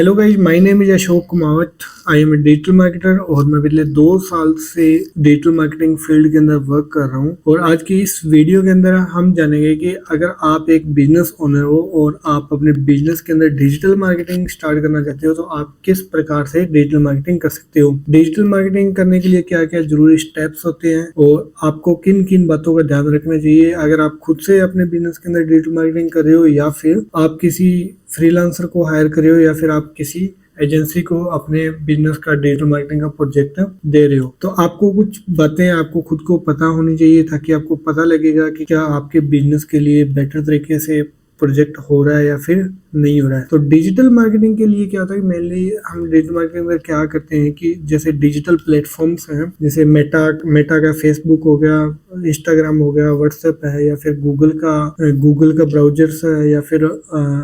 Hello guys, my name is Ashok Kumawat. I am a digital marketer और मैं पिछले 2 साल से डिजिटल मार्केटिंग फील्ड के अंदर वर्क कर रहा हूं। और आज की इस वीडियो के अंदर हम जानेंगे कि अगर आप एक बिजनेस ओनर हो और आप अपने बिजनेस के अंदर डिजिटल मार्केटिंग स्टार्ट करना चाहते हो तो आप किस प्रकार से डिजिटल मार्केटिंग कर सकते हो। डिजिटल मार्केटिंग करने के लिए क्या क्या जरूरी स्टेप्स होते हैं और आपको किन किन बातों का ध्यान रखना चाहिए अगर आप खुद से अपने बिजनेस के अंदर डिजिटल मार्केटिंग कर रहे हो या फिर आप किसी फ्रीलांसर को हायर कर रहे हो या फिर आप किसी एजेंसी को अपने बिजनेस का डिजिटल मार्केटिंग का प्रोजेक्ट दे रहे हो। तो आपको कुछ बातें आपको खुद को पता होनी चाहिए ताकि आपको पता लगेगा कि क्या आपके बिजनेस के लिए बेटर तरीके से प्रोजेक्ट हो रहा है या फिर नहीं हो रहा है। तो डिजिटल मार्केटिंग के लिए क्या होता है, मेनली हम डिजिटल मार्केटिंग में क्या करते हैं कि जैसे डिजिटल प्लेटफॉर्म्स हैं, जैसे मेटा का फेसबुक हो गया, इंस्टाग्राम हो गया, व्हाट्सएप है या फिर गूगल का ब्राउजर्स है या फिर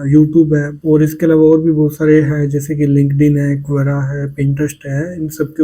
यूट्यूब है। और इसके अलावा और भी बहुत सारे हैं जैसे कि लिंक्डइन है, क्वरा है, पिंटरेस्ट है। इन सब के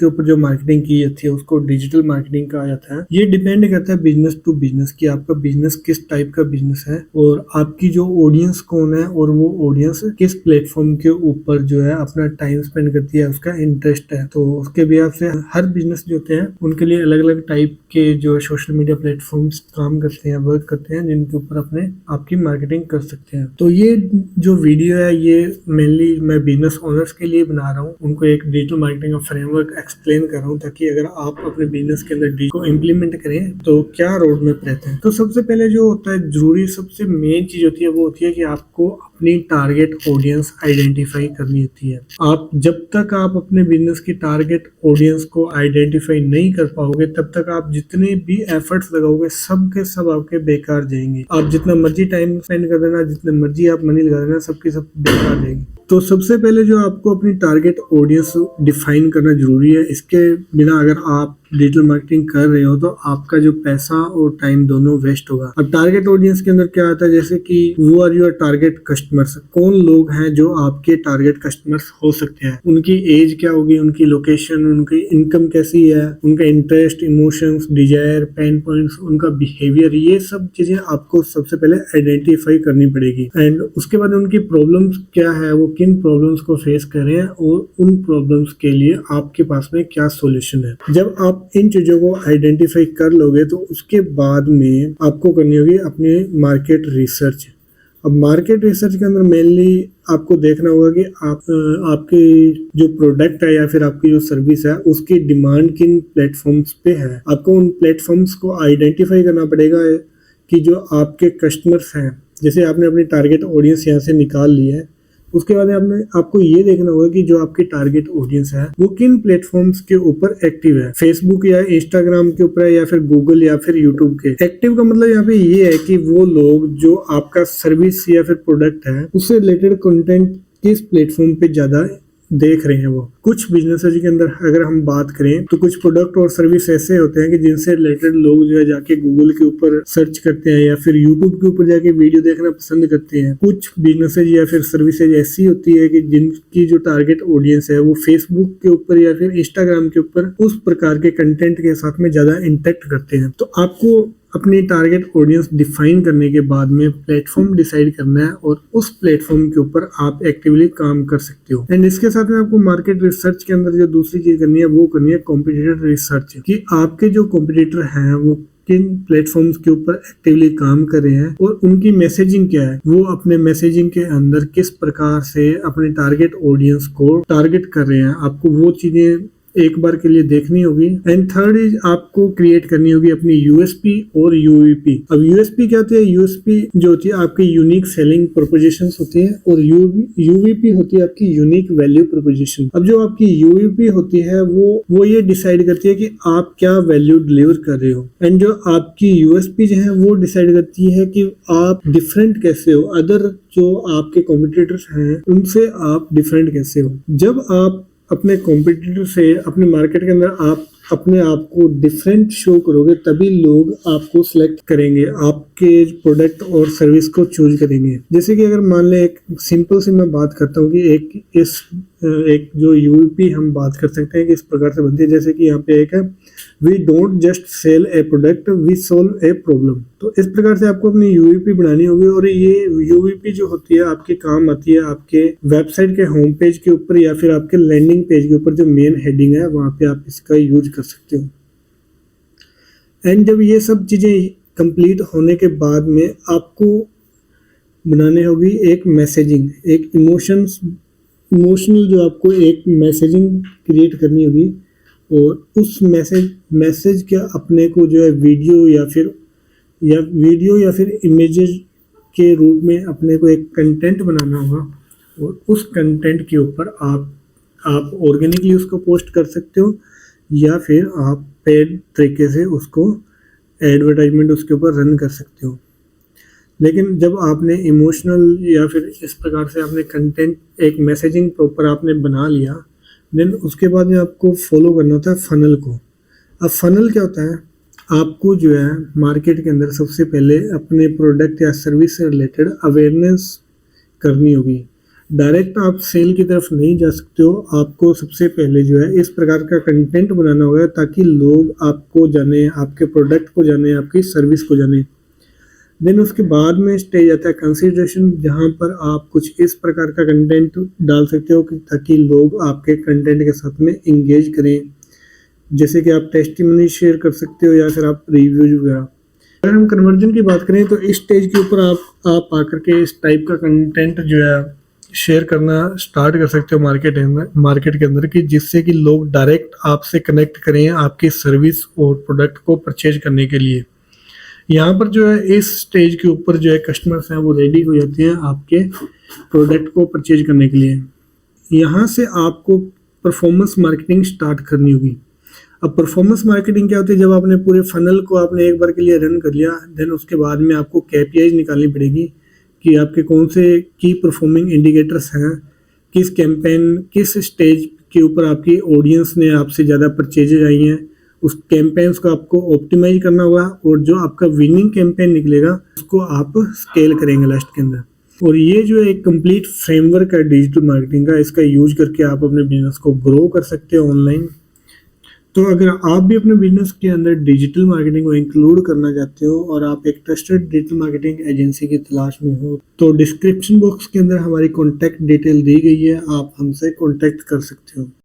ऊपर जो मार्केटिंग की जाती है उसको डिजिटल मार्केटिंग कहा जाता है। ये डिपेंड करता है बिजनेस टू बिजनेस कि आपका बिजनेस किस टाइप का बिजनेस है और आपकी जो ऑडियंस कौन है और वो ऑडियंस किस प्लेटफॉर्म के ऊपर जो है अपना टाइम स्पेंड करती है, उसका इंटरेस्ट है। तो उसके बिहाफ से हर बिजनेस जो होते हैं उनके लिए अलग अलग टाइप के जो सोशल मीडिया प्लेटफॉर्म्स काम करते हैं, वर्क करते हैं, जिनके ऊपर अपने आपकी मार्केटिंग कर सकते हैं। तो ये जो वीडियो है ये मेनली मैं बिजनेस ओनर्स के लिए बना रहा हूँ, उनको एक डिजिटल मार्केटिंग का फ्रेमवर्क एक्सप्लेन कर रहा हूँ ताकि अगर आप अपने बिजनेस के अंदर को इम्प्लीमेंट करें तो क्या रोड मैप रहते हैं। तो सबसे पहले जो होता है जरूरी, सबसे मेन चीज होती है वो होती है कि आपको अपनी टारगेट ऑडियंस आइडेंटिफाई करनी होती है। आप जब तक आप अपने बिजनेस की टारगेट ऑडियंस को आइडेंटिफाई नहीं कर पाओगे तब तक आप जितने भी एफर्ट्स लगाओगे सब के सब आपके बेकार जाएंगे। आप जितना मर्जी टाइम स्पेंड कर देना, जितने मर्जी आप मनी लगा देना, सबके सब बेकार जाएंगे। तो सबसे पहले जो आपको अपनी टारगेट ऑडियंस डिफाइन करना जरूरी है। इसके बिना अगर आप डिजिटल मार्केटिंग कर रहे हो तो आपका जो पैसा और टाइम दोनों वेस्ट होगा। अब टारगेट ऑडियंस के अंदर क्या आता है, जैसे कि वो आर योर टारगेट कस्टमर्स, कौन लोग हैं जो आपके टारगेट कस्टमर्स हो सकते हैं, उनकी एज क्या होगी, उनकी लोकेशन, उनकी इनकम कैसी है, उनका interest, emotions, desire, pain points, उनका बिहेवियर, ये सब चीजें आपको सबसे पहले आइडेंटिफाई करनी पड़ेगी। एंड उसके बाद उनकी प्रॉब्लम्स क्या है, वो किन प्रॉब्लम्स को फेस कर रहे हैं और उन प्रॉब्लम्स के लिए आपके पास में क्या सॉल्यूशन है। जब आप इन चीजों को आइडेंटिफाई कर लोगे तो उसके बाद में आपको करनी होगी अपनी मार्केट रिसर्च। अब मार्केट रिसर्च के अंदर मेनली आपको देखना होगा कि आपके जो प्रोडक्ट है या फिर आपकी जो सर्विस है उसकी डिमांड किन प्लेटफॉर्म्स पे है। आपको उन प्लेटफॉर्म्स को आइडेंटिफाई करना पड़ेगा कि जो आपके कस्टमर्स हैं, जैसे आपने अपनी टारगेट ऑडियंस यहाँ से निकाल ली है, उसके बाद आपको ये देखना होगा कि जो आपकी टारगेट ऑडियंस है वो किन प्लेटफॉर्म्स के ऊपर एक्टिव है, फेसबुक या इंस्टाग्राम के ऊपर है या फिर गूगल या फिर यूट्यूब के। एक्टिव का मतलब यहाँ पे ये है कि वो लोग जो आपका सर्विस या फिर प्रोडक्ट है उससे रिलेटेड कंटेंट किस प्लेटफॉर्म पे ज्यादा देख रहे हैं। वो कुछ बिजनेसेस के अंदर अगर हम बात करें तो कुछ प्रोडक्ट और सर्विस ऐसे होते हैं कि जिनसे रिलेटेड लोग जो है जाके गूगल के ऊपर सर्च करते हैं या फिर यूट्यूब के ऊपर जाके वीडियो देखना पसंद करते हैं। कुछ बिजनेसेस या फिर सर्विसेज ऐसी होती है कि जिनकी जो टारगेट ऑडियंस है वो फेसबुक के ऊपर या फिर इंस्टाग्राम के ऊपर उस प्रकार के कंटेंट के साथ में ज्यादा इंटरेक्ट करते हैं। तो आपको अपनी टारगेट ऑडियंस डिफाइन करने के बाद में प्लेटफॉर्म डिसाइड करना है और उस प्लेटफॉर्म के ऊपर आप एक्टिवली काम कर सकते हो। एंड इसके साथ में आपको मार्केट रिसर्च के अंदर जो दूसरी चीज करनी है वो करनी है कॉम्पिटिटर रिसर्च, कि आपके जो कॉम्पिटिटर हैं वो किन प्लेटफॉर्म्स के ऊपर एक्टिवली काम कर रहे हैं और उनकी मैसेजिंग क्या है, वो अपने मैसेजिंग के अंदर किस प्रकार से अपने टारगेट ऑडियंस को टारगेट कर रहे हैं। आपको वो चीजें एक बार के लिए देखनी होगी। एंड थर्ड इज आपको क्रिएट करनी होगी अपनी यूएसपी और यूवीपी। अब यूएसपी क्या होती है, यूएसपी जो होती है आपकी यूनिक सेलिंग प्रोपोजिशंस होती है और यूवीपी होती है आपकी यूनिक वैल्यू प्रोपोजिशन। अब जो आपकी यूवीपी होती है वो ये डिसाइड करती है कि आप क्या वैल्यू डिलीवर कर रहे हो। एंड जो आपकी यूएसपी जो है वो डिसाइड करती है कि आप डिफरेंट कैसे हो, अदर जो आपके कॉम्पिटिटर्स हैं उनसे आप डिफरेंट कैसे हो। जब आप अपने कॉम्पिटिटर से अपने मार्केट के अंदर आप अपने आप को डिफरेंट शो करोगे तभी लोग आपको सिलेक्ट करेंगे, आपके प्रोडक्ट और सर्विस को चूज करेंगे। जैसे कि अगर मान लें एक सिंपल सी मैं बात करता हूँ कि एक इस एक जो यूवीपी हम बात कर सकते हैं कि इस प्रकार से बनती है, जैसे कि यहाँ पे एक है, we don't just sell a product, we solve a problem. तो इस प्रकार से आपको अपनी यूवीपी बनानी होगी, और ये यूवीपी जो होती है आपके काम आती है आपके वेबसाइट के होम पेज के ऊपर या फिर आपके लैंडिंग पेज के ऊपर जो मेन हेडिंग है वहाँ पे आप इसका यूज कर सकते हो। एंड जब ये सब चीज़ें कंप्लीट होने के बाद में आपको बनाने होगी एक मैसेजिंग, एक इमोशनल जो आपको एक मैसेजिंग क्रिएट करनी होगी, और उस मैसेज के अपने को जो है वीडियो या फिर इमेजेस के रूप में अपने को एक कंटेंट बनाना होगा, और उस कंटेंट के ऊपर आप ऑर्गेनिकली उसको पोस्ट कर सकते हो या फिर आप पेड तरीके से उसको एडवर्टाइजमेंट उसके ऊपर रन कर सकते हो। लेकिन जब आपने इमोशनल या फिर इस प्रकार से आपने कंटेंट एक मैसेजिंग प्रॉपर आपने बना लिया, देन उसके बाद में आपको फॉलो करना होता है फनल को। अब फनल क्या होता है, आपको जो है मार्केट के अंदर सबसे पहले अपने प्रोडक्ट या सर्विस से रिलेटेड अवेयरनेस करनी होगी। डायरेक्ट आप सेल की तरफ नहीं जा सकते हो, आपको सबसे पहले जो है इस प्रकार का कंटेंट बनाना होगा ताकि लोग आपको जाने, आपके प्रोडक्ट को जाने, आपकी सर्विस को जाने। देन उसके बाद में स्टेज आता है कंसिडरेशन, जहाँ पर आप कुछ इस प्रकार का कंटेंट डाल सकते हो कि ताकि लोग आपके कंटेंट के साथ में इंगेज करें, जैसे कि आप टेस्टिमनी शेयर कर सकते हो या फिर आप रिव्यूज वगैरह। अगर हम कन्वर्जन की बात करें तो इस स्टेज के ऊपर आप आकर के इस टाइप का कंटेंट जो है शेयर करना स्टार्ट कर सकते हो मार्केट के अंदर कि जिससे कि लोग डायरेक्ट आपसे कनेक्ट करें आपकी सर्विस और प्रोडक्ट को परचेज करने के लिए। यहाँ पर जो है इस स्टेज के ऊपर जो है कस्टमर्स हैं वो रेडी हो जाते हैं आपके प्रोडक्ट को परचेज करने के लिए। यहाँ से आपको परफॉर्मेंस मार्केटिंग स्टार्ट करनी होगी। अब परफॉर्मेंस मार्केटिंग क्या होती है, जब आपने पूरे फनल को आपने एक बार के लिए रन कर लिया, देन उसके बाद में आपको KPIs निकालनी पड़ेगी कि आपके कौन से की परफॉर्मिंग इंडिकेटर्स हैं, किस कैंपेन किस स्टेज के ऊपर आपकी ऑडियंस ने आपसे ज़्यादा परचेजेज आई हैं, उस कैंपेन्स को आपको ऑप्टिमाइज करना होगा, और जो आपका विनिंग कैंपेन निकलेगा उसको आप स्केल करेंगे लास्ट के अंदर। और ये जो है एक कंप्लीट फ्रेमवर्क है डिजिटल मार्केटिंग का, इसका यूज करके आप अपने बिजनेस को ग्रो कर सकते हो ऑनलाइन। तो अगर आप भी अपने बिजनेस के अंदर डिजिटल मार्केटिंग को इंक्लूड करना चाहते हो और आप एक ट्रस्टेड डिजिटल मार्केटिंग एजेंसी की तलाश में हो, तो डिस्क्रिप्शन बॉक्स के अंदर हमारी कॉन्टैक्ट डिटेल दी गई है, आप हमसे कॉन्टैक्ट कर सकते हो।